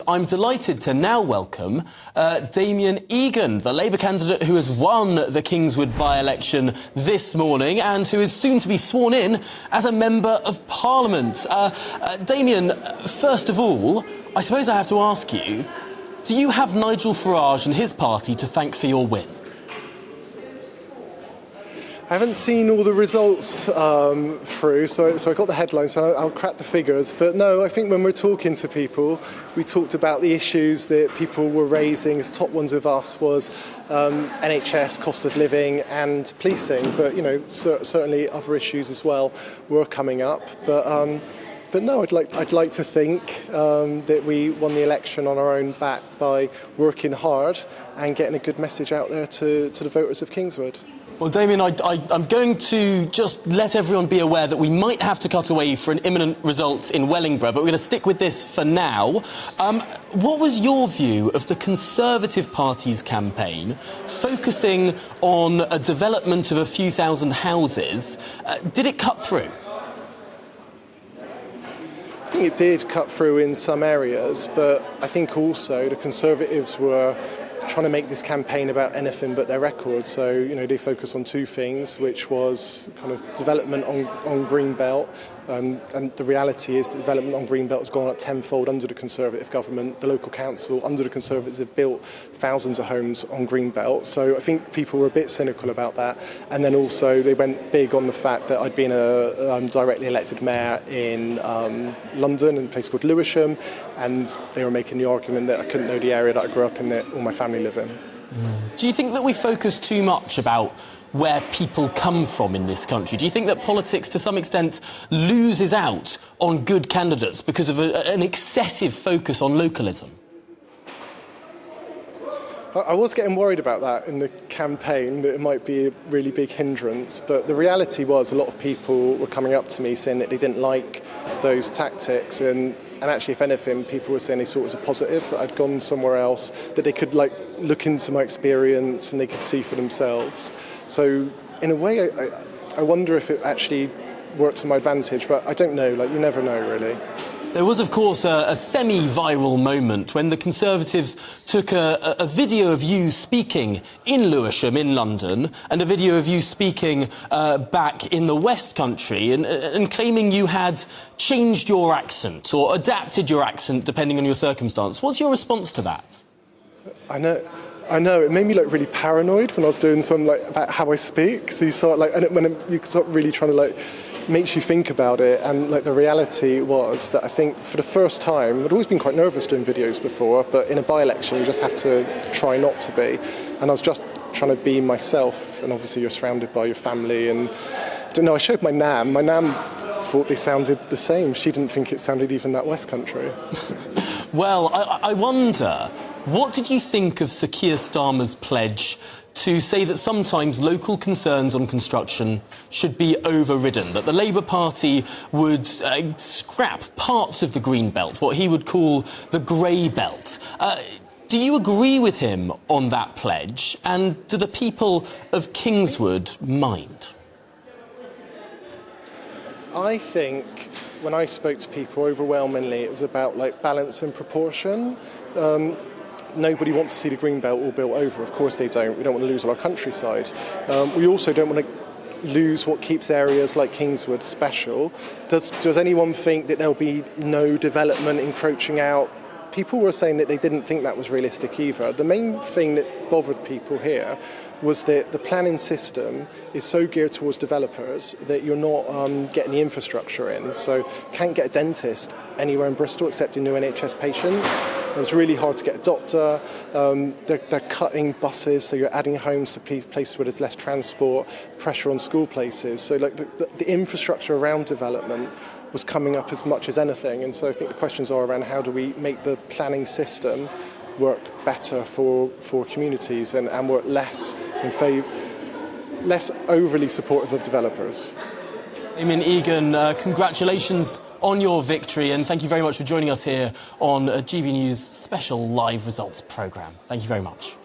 I'm delighted to now welcome Damien Egan, the Labour candidate who has won the Kingswood by-election this morning and who is soon to be sworn in as a Member of Parliament. Damien, first of all, I suppose I have to ask you, do you have Nigel Farage and his party to thank for your win? I haven't seen all the results through, so I got the headlines, so I'll crack the figures. But no, I think when we're talking to people, we talked about the issues that people were raising. The top ones with us was NHS, cost of living and policing. But, you know, certainly other issues as well were coming up. But no, I'd like to think that we won the election on our own back by working hard and getting a good message out there to the voters of Kingswood. Well, Damien, I'm going to just let everyone be aware that we might have to cut away for an imminent result in Wellingborough, but we're going to stick with this for now. What was your view of the Conservative Party's campaign focusing on a development of a few thousand houses? Did it cut through? I think it did cut through in some areas, but I think also the Conservatives were trying to make this campaign about anything but their record. So, you know, they focus on two things, which was kind of development on Greenbelt. And the reality is that development on Greenbelt has gone up tenfold under the Conservative government. The local council, under the Conservatives, have built thousands of homes on Greenbelt. So I think people were a bit cynical about that. And then also they went big on the fact that I'd been a directly elected mayor in London, in a place called Lewisham, and they were making the argument that I couldn't know the area that I grew up in, that all my family live in. Do you think that we focus too much about where people come from in this country? Do you think that politics, to some extent, loses out on good candidates because of an excessive focus on localism? I was getting worried about that in the campaign, that it might be a really big hindrance, but the reality was a lot of people were coming up to me saying that they didn't like those tactics, and actually, if anything, people were saying they saw it as a positive, that I'd gone somewhere else, that they could look into my experience and they could see for themselves. So in a way, I wonder if it actually worked to my advantage, but I don't know, you never know really. There was, of course, a semi-viral moment when the Conservatives took a video of you speaking in Lewisham, in London, and a video of you speaking back in the West Country, and claiming you had changed your accent or adapted your accent depending on your circumstance. What's your response to that? I know, it made me really paranoid when I was doing something about how I speak. So you start when you start really trying to makes you think about it, and the reality was that I think for the first time, I'd always been quite nervous doing videos before, but in a by-election you just have to try not to be, and I was just trying to be myself, and obviously you're surrounded by your family, and I don't know, I showed my nan thought they sounded the same. She didn't think it sounded even that West Country. Well, I wonder, what did you think of Sir Keir Starmer's pledge to say that sometimes local concerns on construction should be overridden, that the Labour Party would scrap parts of the Green Belt, what he would call the grey belt? Do you agree with him on that pledge, and do the people of Kingswood mind? I think when I spoke to people, overwhelmingly it was about balance and proportion. Nobody wants to see the green belt all built over. Of course they don't. We don't want to lose all our countryside. We also don't want to lose what keeps areas like Kingswood special. Does anyone think that there'll be no development encroaching out? People were saying that they didn't think that was realistic either. The main thing that bothered people here was that the planning system is so geared towards developers that you're not getting the infrastructure in. So can't get a dentist anywhere in Bristol except in new NHS patients. It's really hard to get a doctor. They're cutting buses, so you're adding homes to places where there's less transport, pressure on school places. So the infrastructure around development was coming up as much as anything. And so I think the questions are around how do we make the planning system work better for communities and work less overly supportive of developers. Damien Egan, congratulations on your victory, and thank you very much for joining us here on GB News' special live results programme. Thank you very much.